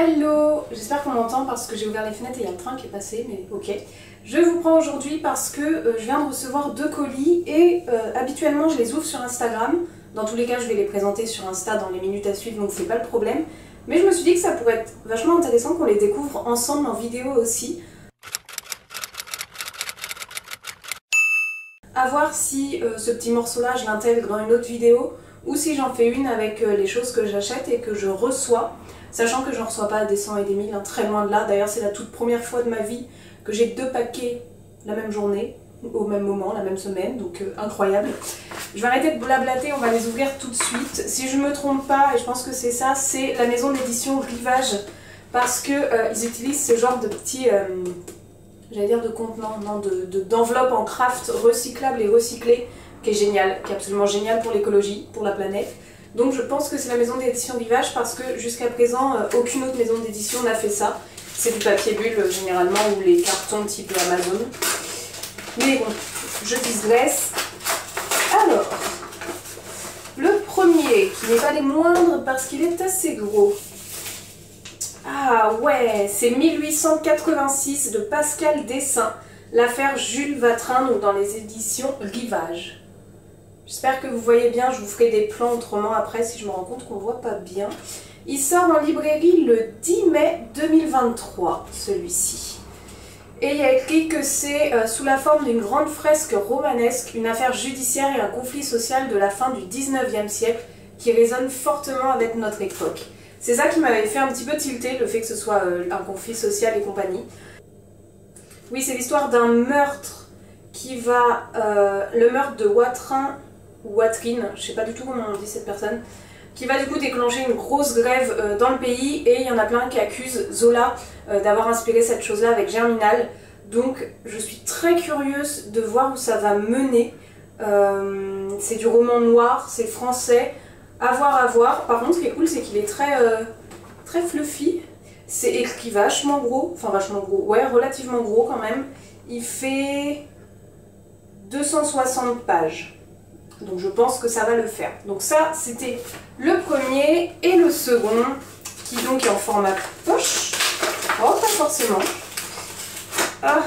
Hello, j'espère qu'on m'entend parce que j'ai ouvert les fenêtres et il y a le train qui est passé, mais ok. Je vous prends aujourd'hui parce que je viens de recevoir 2 colis et habituellement je les ouvre sur Instagram. Dans tous les cas, je vais les présenter sur Insta dans les minutes à suivre, donc c'est pas le problème. Mais je me suis dit que ça pourrait être vachement intéressant qu'on les découvre ensemble en vidéo aussi. À voir si ce petit morceau-là, je l'intègre dans une autre vidéo ou si j'en fais une avec les choses que j'achète et que je reçois. Sachant que je ne reçois pas des 100 et des 1000, hein, très loin de là. D'ailleurs, c'est la toute première fois de ma vie que j'ai 2 paquets la même journée, au même moment, la même semaine, donc incroyable. Je vais arrêter de blablater, on va les ouvrir tout de suite. Si je me trompe pas, et je pense que c'est ça, c'est la maison d'édition Rivage, parce que ils utilisent ce genre de petits, j'allais dire de contenants, non, d'enveloppes en craft recyclables et recyclées, qui est génial, qui est absolument génial pour l'écologie, pour la planète. Donc je pense que c'est la maison d'édition Rivage parce que jusqu'à présent, aucune autre maison d'édition n'a fait ça. C'est du papier bulle généralement ou les cartons type Amazon. Mais bon, je digresse. Alors, le premier, qui n'est pas les moindres parce qu'il est assez gros. Ah ouais, c'est 1886 de Pascal Dessin, l'affaire Jules Vatrin, donc dans les éditions Rivage. J'espère que vous voyez bien, je vous ferai des plans autrement après si je me rends compte qu'on ne voit pas bien. Il sort en librairie le 10 mai 2023, celui-ci. Et il y a écrit que c'est sous la forme d'une grande fresque romanesque, une affaire judiciaire et un conflit social de la fin du 19e siècle qui résonne fortement avec notre époque. C'est ça qui m'avait fait un petit peu tilter, le fait que ce soit un conflit social et compagnie. Oui, c'est l'histoire d'un meurtre qui va... le meurtre de Watrin... Watrine, je sais pas du tout comment on dit cette personne, qui va du coup déclencher une grosse grève dans le pays et il y en a plein qui accusent Zola d'avoir inspiré cette chose-là avec Germinal. Donc je suis très curieuse de voir où ça va mener. C'est du roman noir, c'est français, à voir. Par contre ce qui est cool c'est qu'il est très fluffy. C'est écrit vachement gros, enfin vachement gros, ouais relativement gros quand même. Il fait 260 pages. Donc je pense que ça va le faire. Donc ça, c'était le premier. Et le second, qui donc est en format poche. Oh, pas forcément. Ah,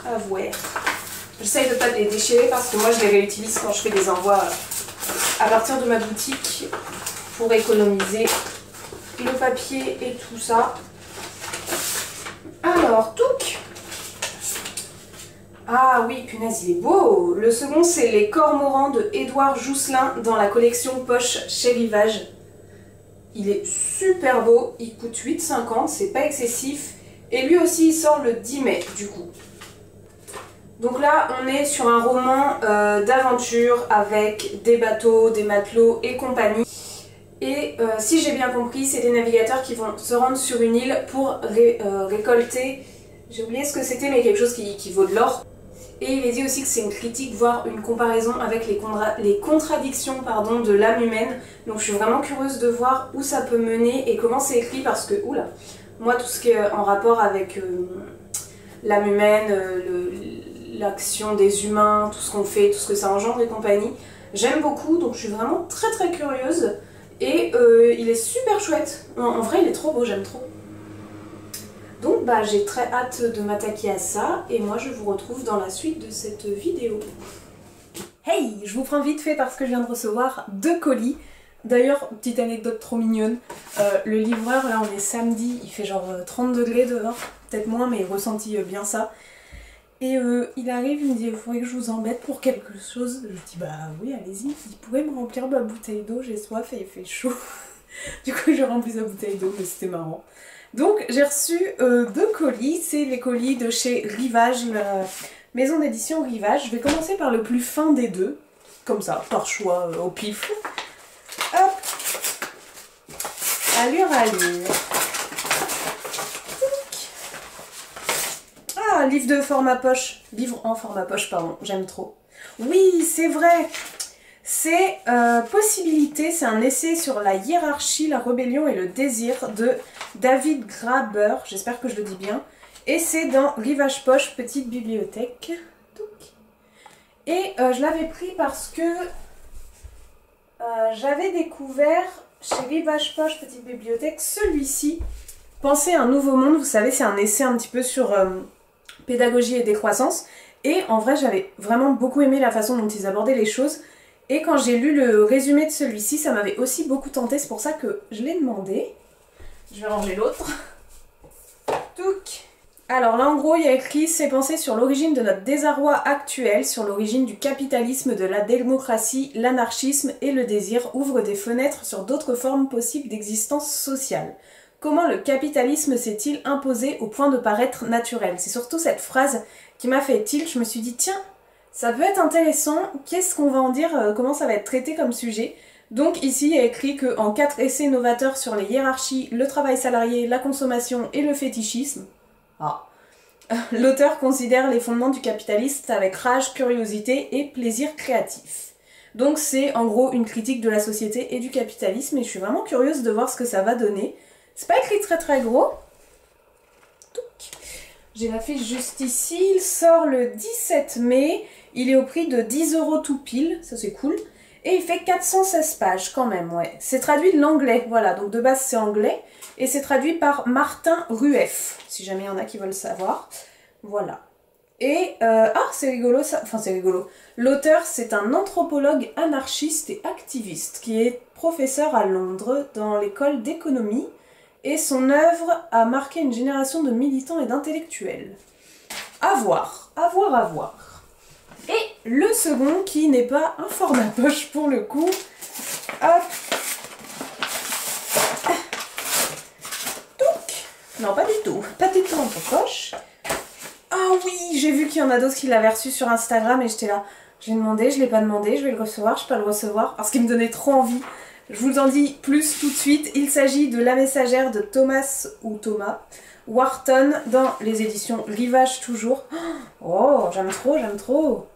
à voir. J'essaye de ne pas les déchirer parce que moi je les réutilise quand je fais des envois à partir de ma boutique pour économiser le papier et tout ça. Alors, touc. Ah oui, punaise, il est beau! Le second, c'est Les Cormorans de Édouard Jousselin dans la collection Poche chez Rivage. Il est super beau, il coûte 8,50, c'est pas excessif. Et lui aussi, il sort le 10 mai, du coup. Donc là, on est sur un roman d'aventure avec des bateaux, des matelots et compagnie. Et si j'ai bien compris, c'est des navigateurs qui vont se rendre sur une île pour récolter... J'ai oublié ce que c'était, mais quelque chose qui vaut de l'or. Et il est dit aussi que c'est une critique, voire une comparaison avec les contradictions de l'âme humaine. Donc je suis vraiment curieuse de voir où ça peut mener et comment c'est écrit parce que, oula, moi tout ce qui est en rapport avec l'âme humaine, l'action des humains, tout ce qu'on fait, tout ce que ça engendre et compagnie, j'aime beaucoup, donc je suis vraiment très curieuse. Et il est super chouette, en vrai il est trop beau, j'aime trop. Donc bah j'ai très hâte de m'attaquer à ça et moi je vous retrouve dans la suite de cette vidéo. Hey, je vous prends vite fait parce que je viens de recevoir 2 colis. D'ailleurs, petite anecdote trop mignonne, le livreur, là on est samedi, il fait genre 30 degrés dehors, peut-être moins mais ressenti bien ça. Et il arrive, il me dit il faudrait que je vous embête pour quelque chose. Je dis bah oui allez-y, il pourrait me remplir ma bouteille d'eau, j'ai soif et il fait chaud. Du coup je remplis sa bouteille d'eau mais c'était marrant. Donc j'ai reçu 2 colis, c'est les colis de chez Rivage, la maison d'édition Rivage. Je vais commencer par le plus fin des deux, comme ça, par choix au pif. Hop, allure. Ah, livre de format poche, livre en format poche, pardon, j'aime trop. Oui, c'est vrai. C'est Possibilité, c'est un essai sur la hiérarchie, la rébellion et le désir de David Graeber, j'espère que je le dis bien. Et c'est dans Rivage Poche, petite bibliothèque. Et je l'avais pris parce que j'avais découvert chez Rivage Poche, petite bibliothèque, celui-ci Penser un nouveau monde, vous savez, c'est un essai un petit peu sur pédagogie et décroissance. Et en vrai, j'avais vraiment beaucoup aimé la façon dont ils abordaient les choses. Et quand j'ai lu le résumé de celui-ci, ça m'avait aussi beaucoup tenté. C'est pour ça que je l'ai demandé. Je vais ranger l'autre. Touc. Alors là, en gros, il y a écrit « Ses pensées sur l'origine de notre désarroi actuel, sur l'origine du capitalisme, de la démocratie, l'anarchisme et le désir ouvrent des fenêtres sur d'autres formes possibles d'existence sociale. Comment le capitalisme s'est-il imposé au point de paraître naturel ?» C'est surtout cette phrase qui m'a fait tilt. Je me suis dit « Tiens, ça peut être intéressant, qu'est-ce qu'on va en dire, comment ça va être traité comme sujet ?» Donc ici, il y a écrit qu'en 4 essais novateurs sur les hiérarchies, le travail salarié, la consommation et le fétichisme, l'auteur considère les fondements du capitalisme avec rage, curiosité et plaisir créatif. Donc c'est en gros une critique de la société et du capitalisme et je suis vraiment curieuse de voir ce que ça va donner. C'est pas écrit très gros. J'ai la fiche juste ici, il sort le 17 mai, il est au prix de 10 € tout pile, ça c'est cool. Et il fait 416 pages quand même, ouais. C'est traduit de l'anglais, voilà, donc de base c'est anglais. Et c'est traduit par Martin Rueff, si jamais il y en a qui veulent savoir. Voilà. Et, c'est rigolo ça, enfin c'est rigolo. L'auteur, c'est un anthropologue anarchiste et activiste qui est professeur à Londres dans l'école d'économie. Et son œuvre a marqué une génération de militants et d'intellectuels. À voir, à voir, à voir. Et le second, qui n'est pas un format poche pour le coup. Hop. Non, pas du tout. Pas du tout en poche. Ah oui, j'ai vu qu'il y en a d'autres qui l'avaient reçu sur Instagram et j'étais là. J'ai demandé, je l'ai pas demandé, je vais le recevoir, je peux pas le recevoir. Parce qu'il me donnait trop envie. Je vous en dis plus tout de suite. Il s'agit de La Messagère de Thomas Wharton dans les éditions Rivage toujours. Oh, j'aime trop, j'aime trop.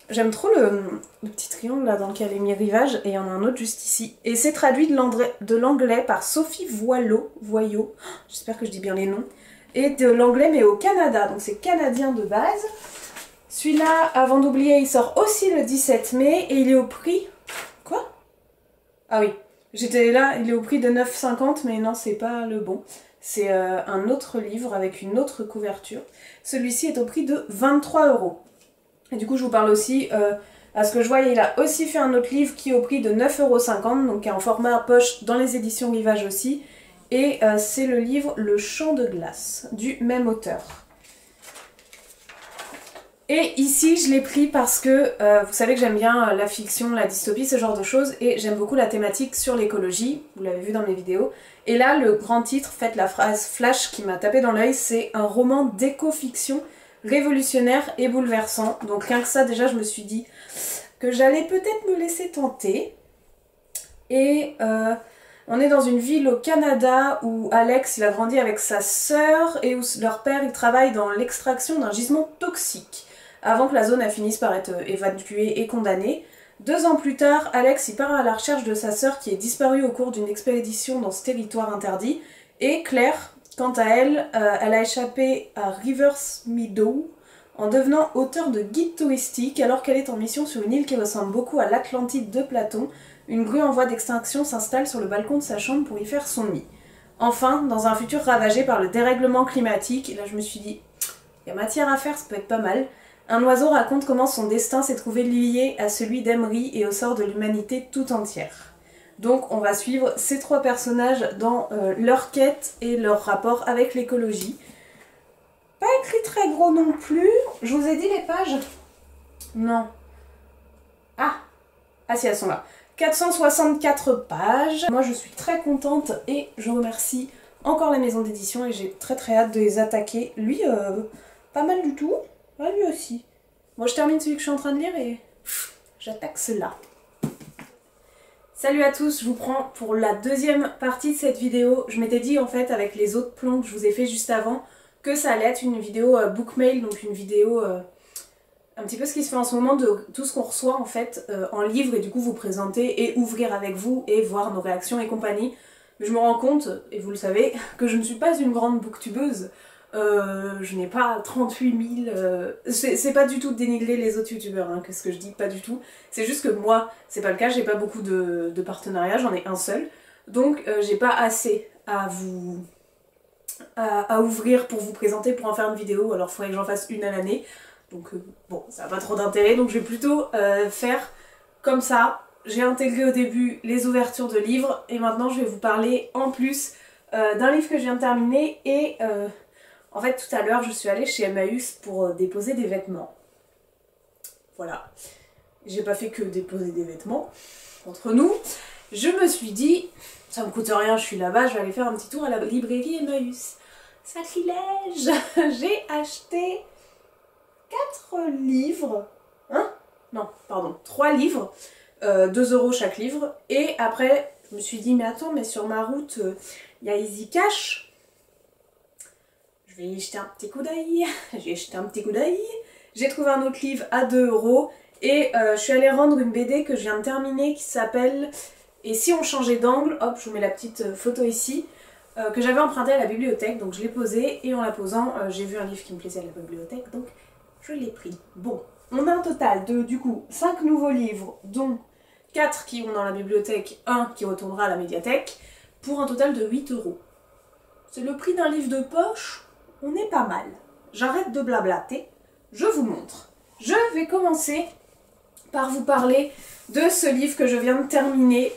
J'aime trop le petit triangle là dans lequel est mis Rivage et il y en a un autre juste ici. Et c'est traduit de l'anglais par Sophie Voyot, j'espère que je dis bien les noms, et de l'anglais mais au Canada, donc c'est canadien de base. Celui-là, avant d'oublier, il sort aussi le 17 mai et il est au prix... Quoi? Ah oui, j'étais là, il est au prix de 9,50 mais non, c'est pas le bon. C'est un autre livre avec une autre couverture. Celui-ci est au prix de 23 €. Et du coup, je vous parle aussi, à ce que je vois, il a aussi fait un autre livre qui est au prix de 9,50 €, donc qui est en format poche dans les éditions Rivage aussi. Et c'est le livre Le Champ de glace, du même auteur. Et ici, je l'ai pris parce que vous savez que j'aime bien la fiction, la dystopie, ce genre de choses, et j'aime beaucoup la thématique sur l'écologie, vous l'avez vu dans mes vidéos. Et là, le grand titre, faites la phrase flash qui m'a tapé dans l'œil, c'est un roman d'éco-fiction révolutionnaire et bouleversant. Donc rien que ça, déjà, je me suis dit que j'allais peut-être me laisser tenter. Et on est dans une ville au Canada où Alex, il a grandi avec sa sœur et où leur père, il travaille dans l'extraction d'un gisement toxique avant que la zone finisse par être évacuée et condamnée. 2 ans plus tard, Alex il part à la recherche de sa sœur qui est disparue au cours d'une expédition dans ce territoire interdit. Et Claire, quant à elle, elle a échappé à Rivers Meadow en devenant auteure de guide touristique alors qu'elle est en mission sur une île qui ressemble beaucoup à l'Atlantide de Platon. Une grue en voie d'extinction s'installe sur le balcon de sa chambre pour y faire son nid. Enfin, dans un futur ravagé par le dérèglement climatique, et là je me suis dit, il y a matière à faire, ça peut être pas mal, un oiseau raconte comment son destin s'est trouvé lié à celui d'Emery et au sort de l'humanité tout entière. Donc on va suivre ces 3 personnages dans leur quête et leur rapport avec l'écologie. Pas écrit très gros non plus. Je vous ai dit les pages? Non. Ah si, elles sont là. 464 pages. Moi je suis très contente et je remercie encore la maison d'édition et j'ai très hâte de les attaquer. Lui, pas mal du tout. Ouais, lui aussi. Moi je termine celui que je suis en train de lire et j'attaque cela. Salut à tous, je vous prends pour la deuxième partie de cette vidéo. Je m'étais dit en fait avec les autres plans que je vous ai fait juste avant que ça allait être une vidéo bookmail, donc une vidéo un petit peu ce qui se fait en ce moment de tout ce qu'on reçoit en fait en livre et du coup vous présenter et ouvrir avec vous et voir nos réactions et compagnie. Mais je me rends compte, et vous le savez, que je ne suis pas une grande booktubeuse. Je n'ai pas 38 000... c'est pas du tout dénigrer les autres youtubeurs, hein, que ce que je dis, pas du tout. C'est juste que moi, c'est pas le cas, j'ai pas beaucoup de partenariats, j'en ai un seul. Donc j'ai pas assez à vous à ouvrir pour vous présenter, pour en faire une vidéo, alors il faudrait que j'en fasse une à l'année. Donc bon, ça n'a pas trop d'intérêt, donc je vais plutôt faire comme ça. J'ai intégré au début les ouvertures de livres, et maintenant je vais vous parler en plus d'un livre que je viens de terminer, et en fait tout à l'heure je suis allée chez Emmaüs pour déposer des vêtements. Voilà. J'ai pas fait que déposer des vêtements, entre nous. Je me suis dit, ça me coûte rien, je suis là-bas, je vais aller faire un petit tour à la librairie Emmaüs. Sacrilège. J'ai acheté 4 livres, hein? Non, pardon, 3 livres, 2 € chaque livre, et après, je me suis dit, mais attends, mais sur ma route, il y a Easy Cash, je vais y jeter un petit coup d'œil, j'ai trouvé un autre livre à 2 €, et je suis allée rendre une BD que je viens de terminer, qui s'appelle « Et si on changeait d'angle ?» Hop, je vous mets la petite photo ici, que j'avais emprunté à la bibliothèque, donc je l'ai posé, et en la posant, j'ai vu un livre qui me plaisait à la bibliothèque, donc je l'ai pris. Bon, on a un total de, du coup, 5 nouveaux livres, dont 4 qui vont dans la bibliothèque, 1 qui retournera à la médiathèque, pour un total de 8 €. C'est le prix d'un livre de poche, on est pas mal. J'arrête de blablater, je vous montre. Je vais commencer par vous parler de ce livre que je viens de terminer.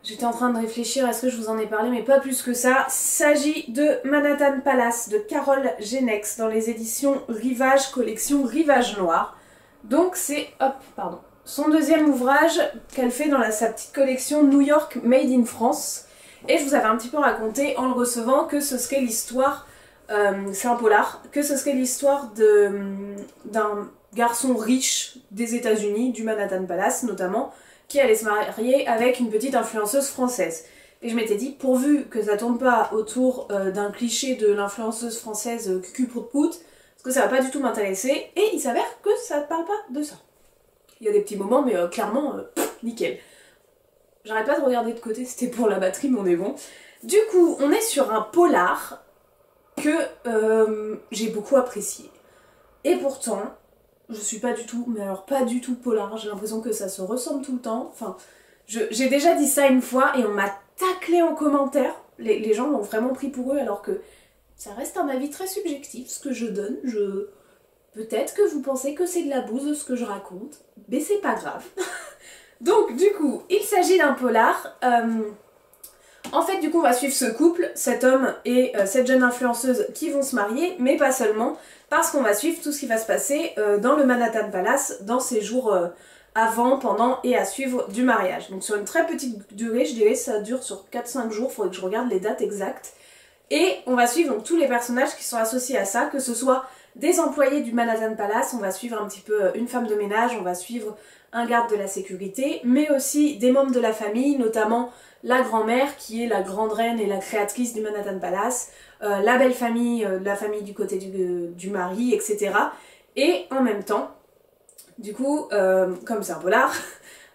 J'étais en train de réfléchir, est-ce que je vous en ai parlé, mais pas plus que ça. Il s'agit de Manhattan Palace de Carole Genex dans les éditions Rivage, collection Rivage Noir. Donc c'est, hop, pardon, son deuxième ouvrage qu'elle fait dans sa petite collection New York Made in France. Et je vous avais un petit peu raconté en le recevant que ce serait l'histoire, c'est un polar, que ce serait l'histoire d'un garçon riche des États-Unis, du Manhattan Palace notamment, qui allait se marier avec une petite influenceuse française. Et je m'étais dit, pourvu que ça tourne pas autour d'un cliché de l'influenceuse française cucu-prout-prout, parce que ça va pas du tout m'intéresser, et il s'avère que ça ne parle pas de ça. Il y a des petits moments, mais clairement, nickel. J'arrête pas de regarder de côté, c'était pour la batterie, mais on est bon. Du coup, on est sur un polar que j'ai beaucoup apprécié. Et pourtant, je suis pas du tout, mais alors pas du tout polar, j'ai l'impression que ça se ressemble tout le temps. Enfin, j'ai déjà dit ça une fois et on m'a taclé en commentaire. Les gens l'ont vraiment pris pour eux alors que ça reste un avis très subjectif, ce que je donne. Peut-être que vous pensez que c'est de la bouse ce que je raconte, mais c'est pas grave. Donc du coup, il s'agit d'un polar. En fait, du coup, on va suivre ce couple, cet homme et cette jeune influenceuse qui vont se marier, mais pas seulement, parce qu'on va suivre tout ce qui va se passer dans le Manhattan Palace dans ces jours avant, pendant et à suivre du mariage. Donc sur une très petite durée, je dirais ça dure sur 4-5 jours, il faudrait que je regarde les dates exactes. Et on va suivre donc tous les personnages qui sont associés à ça, que ce soit des employés du Manhattan Palace, on va suivre un petit peu une femme de ménage, on va suivre un garde de la sécurité, mais aussi des membres de la famille, notamment la grand-mère qui est la grande reine et la créatrice du Manhattan Palace, la belle famille, la famille du côté du mari, etc. Et en même temps, du coup, comme c'est un polar,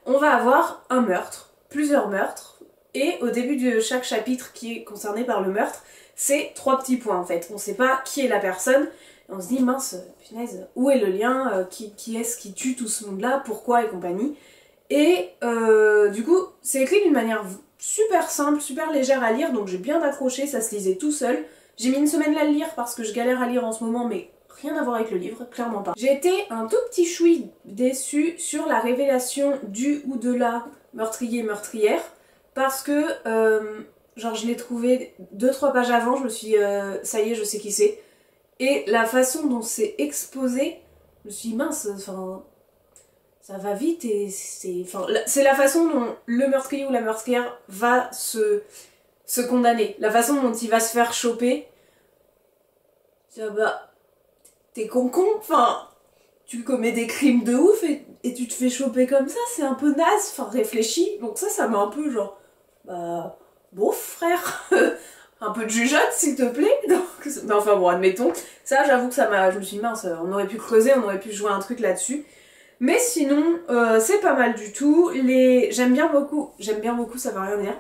on va avoir un meurtre, plusieurs meurtres, et au début de chaque chapitre qui est concerné par le meurtre, c'est 3 petits points en fait. On ne sait pas qui est la personne, et on se dit mince, punaise, où est le lien, qui est-ce qui tue tout ce monde-là, pourquoi et compagnie. Et du coup, c'est écrit d'une manière super simple, super légère à lire, donc j'ai bien accroché, ça se lisait tout seul. J'ai mis une semaine à le lire parce que je galère à lire en ce moment, mais rien à voir avec le livre, clairement pas. J'ai été un tout petit chouï déçue sur la révélation du ou de la meurtrier-meurtrière, parce que, genre je l'ai trouvé 2-3 pages avant, je me suis dit, ça y est, je sais qui c'est. Et la façon dont c'est exposé, je me suis dit, mince, enfin, ça va vite et c'est la façon dont le meurtrier ou la meurtrière va se condamner. La façon dont il va se faire choper. Bah, t'es con, enfin, tu commets des crimes de ouf et tu te fais choper comme ça, c'est un peu naze, enfin réfléchis. Donc ça m'a un peu genre, bah, bof frère, un peu de jugeote s'il te plaît. Donc, enfin bon, admettons. Ça, j'avoue que je me suis dit mince, on aurait pu creuser, on aurait pu jouer un truc là-dessus. Mais sinon, c'est pas mal du tout. J'aime bien beaucoup, ça veut rien dire.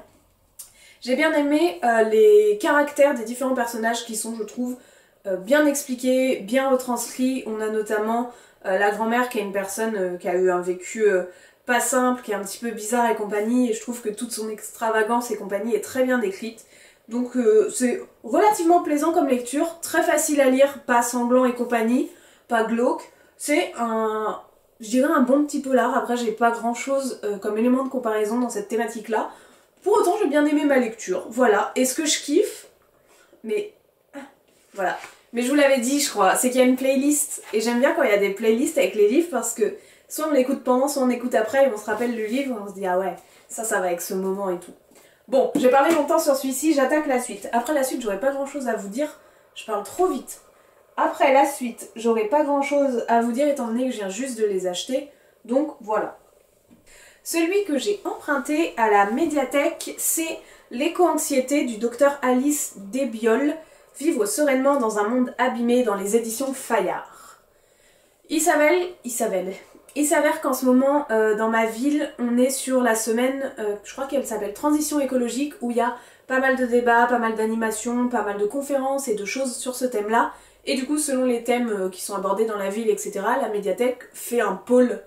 J'ai bien aimé les caractères des différents personnages qui sont, je trouve, bien expliqués, bien retranscrits. On a notamment la grand-mère qui est une personne qui a eu un vécu pas simple, qui est un petit peu bizarre et compagnie, et je trouve que toute son extravagance et compagnie est très bien décrite. Donc c'est relativement plaisant comme lecture, très facile à lire, pas sanglant et compagnie, pas glauque. C'est un, je dirais un bon petit polar. Après j'ai pas grand chose comme élément de comparaison dans cette thématique là. Pour autant j'ai bien aimé ma lecture, voilà. Et ce que je kiffe, mais voilà. Mais je vous l'avais dit je crois, c'est qu'il y a une playlist. Et j'aime bien quand il y a des playlists avec les livres parce que soit on l'écoute pendant, soit on écoute après et on se rappelle le livre et on se dit ah ouais, ça va avec ce moment et tout. Bon, j'ai parlé longtemps sur celui-ci, j'attaque la suite. Après la suite, j'aurais pas grand-chose à vous dire, je parle trop vite. Après la suite, j'aurais pas grand-chose à vous dire étant donné que je viens juste de les acheter, donc voilà. Celui que j'ai emprunté à la médiathèque, c'est L'éco-anxiété du docteur Alice Desbioles, Vivre sereinement dans un monde abîmé dans les éditions Fayard. Il s'avère qu'en ce moment, dans ma ville, on est sur la semaine, je crois qu'elle s'appelle Transition écologique, où il y a pas mal de débats, pas mal d'animations, pas mal de conférences et de choses sur ce thème-là. Et du coup, selon les thèmes qui sont abordés dans la ville, etc., la médiathèque fait un pôle,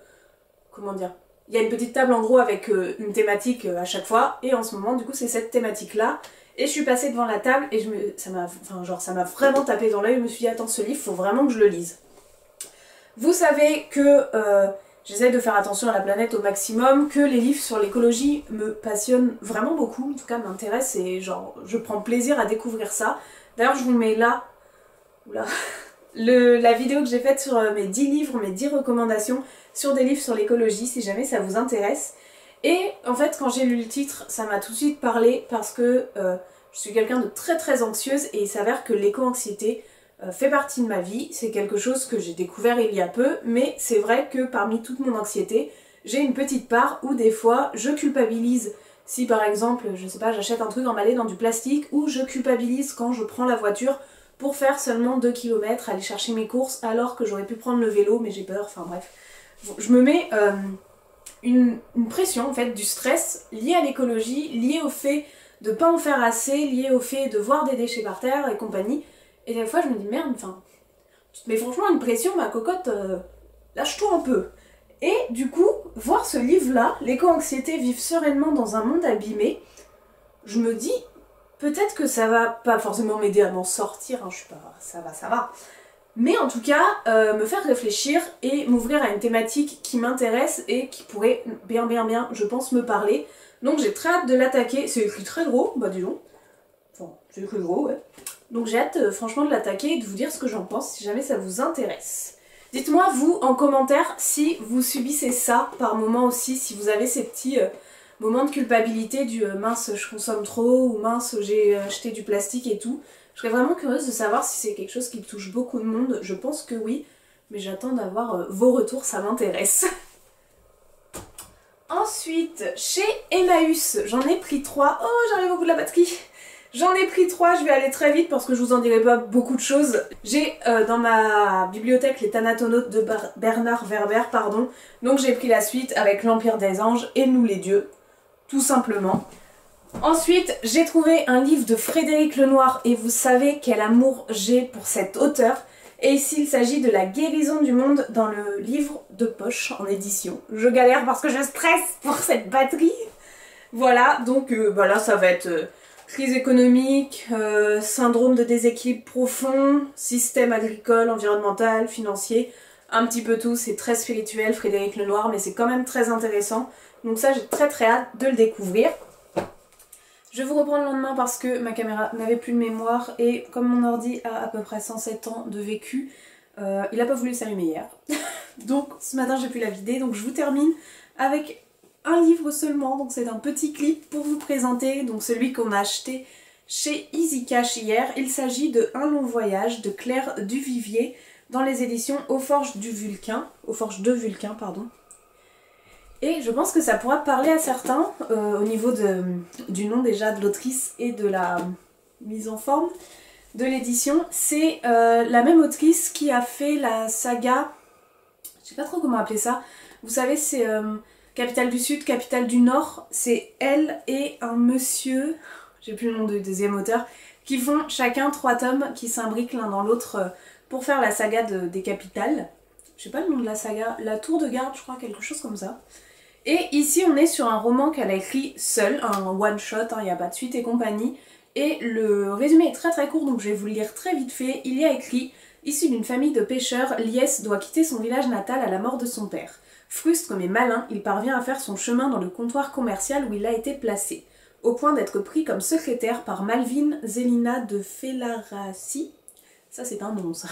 comment dire, il y a une petite table en gros avec une thématique à chaque fois, et en ce moment, du coup, c'est cette thématique-là. Et je suis passée devant la table et ça m'a vraiment tapé dans l'œil, je me suis dit, attends, ce livre, faut vraiment que je le lise. Vous savez que j'essaie de faire attention à la planète au maximum, que les livres sur l'écologie me passionnent vraiment beaucoup, en tout cas m'intéressent et genre je prends plaisir à découvrir ça. D'ailleurs je vous mets là, oula, la vidéo que j'ai faite sur mes 10 livres, mes 10 recommandations sur des livres sur l'écologie si jamais ça vous intéresse. Et en fait quand j'ai lu le titre ça m'a tout de suite parlé parce que je suis quelqu'un de très anxieuse et il s'avère que l'éco-anxiété fait partie de ma vie, c'est quelque chose que j'ai découvert il y a peu, mais c'est vrai que parmi toute mon anxiété, j'ai une petite part où des fois je culpabilise si par exemple, je sais pas, j'achète un truc emballé dans du plastique, ou je culpabilise quand je prends la voiture pour faire seulement 2 km, aller chercher mes courses alors que j'aurais pu prendre le vélo, mais j'ai peur, enfin bref. Je me mets une pression en fait, du stress lié à l'écologie, lié au fait de pas en faire assez, lié au fait de voir des déchets par terre et compagnie. Et des fois je me dis merde, enfin, tu te mets franchement une pression ma cocotte, lâche-toi un peu. Et du coup, voir ce livre-là, L'éco-anxiété, vivre sereinement dans un monde abîmé, je me dis, peut-être que ça va pas forcément m'aider à m'en sortir, hein, je suis pas, ça va. Mais en tout cas, me faire réfléchir et m'ouvrir à une thématique qui m'intéresse et qui pourrait bien, je pense, me parler. Donc j'ai très hâte de l'attaquer, c'est écrit très gros, bah dis donc. Enfin, c'est écrit gros, ouais. Donc j'ai hâte franchement de l'attaquer et de vous dire ce que j'en pense si jamais ça vous intéresse. Dites-moi vous en commentaire si vous subissez ça par moment aussi, si vous avez ces petits moments de culpabilité du mince je consomme trop ou mince j'ai acheté du plastique et tout. Je serais vraiment curieuse de savoir si c'est quelque chose qui touche beaucoup de monde, je pense que oui, mais j'attends d'avoir vos retours, ça m'intéresse. Ensuite, chez Emmaüs, j'en ai pris 3. Oh, j'arrive au bout de la batterie. J'en ai pris 3, je vais aller très vite parce que je vous en dirai pas beaucoup de choses. J'ai dans ma bibliothèque les Thanatonautes de Bernard Werber, pardon. Donc j'ai pris la suite avec l'Empire des Anges et Nous les Dieux, tout simplement. Ensuite, j'ai trouvé un livre de Frédéric Lenoir et vous savez quel amour j'ai pour cet auteur. Et ici, il s'agit de La guérison du monde dans le livre de poche en édition. Je galère parce que je stresse pour cette batterie. Voilà, donc voilà, ça va être... crise économique, syndrome de déséquilibre profond, système agricole, environnemental, financier, un petit peu tout, c'est très spirituel Frédéric Lenoir, mais c'est quand même très intéressant. Donc ça j'ai très hâte de le découvrir. Je vous reprends le lendemain parce que ma caméra n'avait plus de mémoire et comme mon ordi a à peu près 107 ans de vécu, il a pas voulu s'allumer hier. Donc ce matin j'ai pu la vider, donc je vous termine avec un livre seulement, donc c'est un petit clip pour vous présenter, donc celui qu'on a acheté chez Easy Cash hier. Il s'agit de Un long voyage de Claire Duvivier dans les éditions Aux Forges de Vulcain, pardon. Et je pense que ça pourra parler à certains au niveau du nom déjà de l'autrice et de la mise en forme de l'édition. C'est la même autrice qui a fait la saga, je sais pas trop comment appeler ça, vous savez c'est... Capitale du Sud, Capitale du Nord, c'est elle et un monsieur, j'ai plus le nom du deuxième auteur, qui font chacun 3 tomes qui s'imbriquent l'un dans l'autre pour faire la saga des capitales. Je sais pas le nom de la saga, La Tour de Garde, je crois, quelque chose comme ça. Et ici on est sur un roman qu'elle a écrit seule, un one shot, il n'y a pas de suite et compagnie, Et le résumé est très court, donc je vais vous le lire très vite fait. Il y a écrit: issu d'une famille de pêcheurs, Lies doit quitter son village natal à la mort de son père. Frustre mais malin, il parvient à faire son chemin dans le comptoir commercial où il a été placé, au point d'être pris comme secrétaire par Malvine Zelina de Felaraci. Ça c'est un nom ça.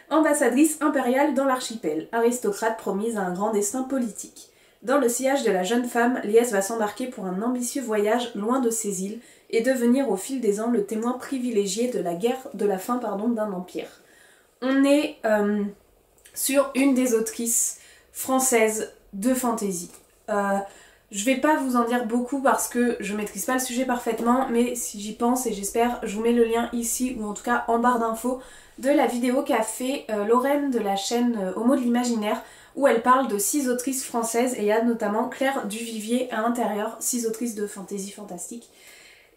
Ambassadrice impériale dans l'archipel, aristocrate promise à un grand destin politique. Dans le sillage de la jeune femme, Lies va s'embarquer pour un ambitieux voyage loin de ses îles et devenir au fil des ans le témoin privilégié de la fin d'un empire. On est sur une des autrices françaises de fantasy. Je vais pas vous en dire beaucoup parce que je maîtrise pas le sujet parfaitement, mais si j'y pense, et j'espère, je vous mets le lien ici ou en tout cas en barre d'infos de la vidéo qu'a fait Lorraine de la chaîne Au mot de l'imaginaire, où elle parle de 6 autrices françaises et il y a notamment Claire Duvivier à l'intérieur, 6 autrices de fantasy fantastique.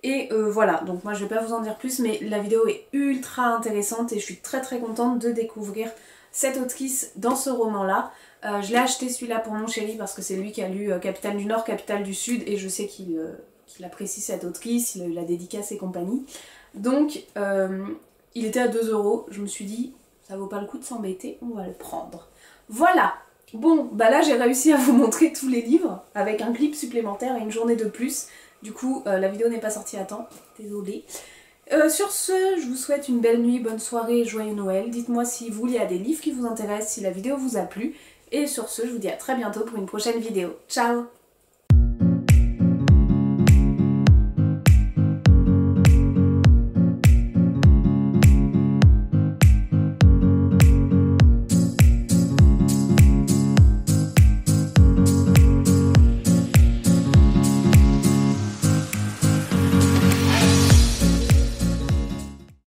Et voilà, donc moi je vais pas vous en dire plus, mais la vidéo est ultra intéressante et je suis très contente de découvrir cette autrice dans ce roman-là. Je l'ai acheté celui-là pour mon chéri parce que c'est lui qui a lu Capitale du Nord, Capitale du Sud, et je sais qu'il apprécie cette autrice, il a eu la dédicace et compagnie. Donc il était à 2 €, je me suis dit ça vaut pas le coup de s'embêter, on va le prendre. Voilà. Bon, bah là j'ai réussi à vous montrer tous les livres avec un clip supplémentaire et une journée de plus. Du coup, la vidéo n'est pas sortie à temps, désolée. Sur ce, je vous souhaite une belle nuit, bonne soirée, joyeux Noël. Dites-moi si vous, il y a des livres qui vous intéressent, si la vidéo vous a plu. Et sur ce, je vous dis à très bientôt pour une prochaine vidéo. Ciao!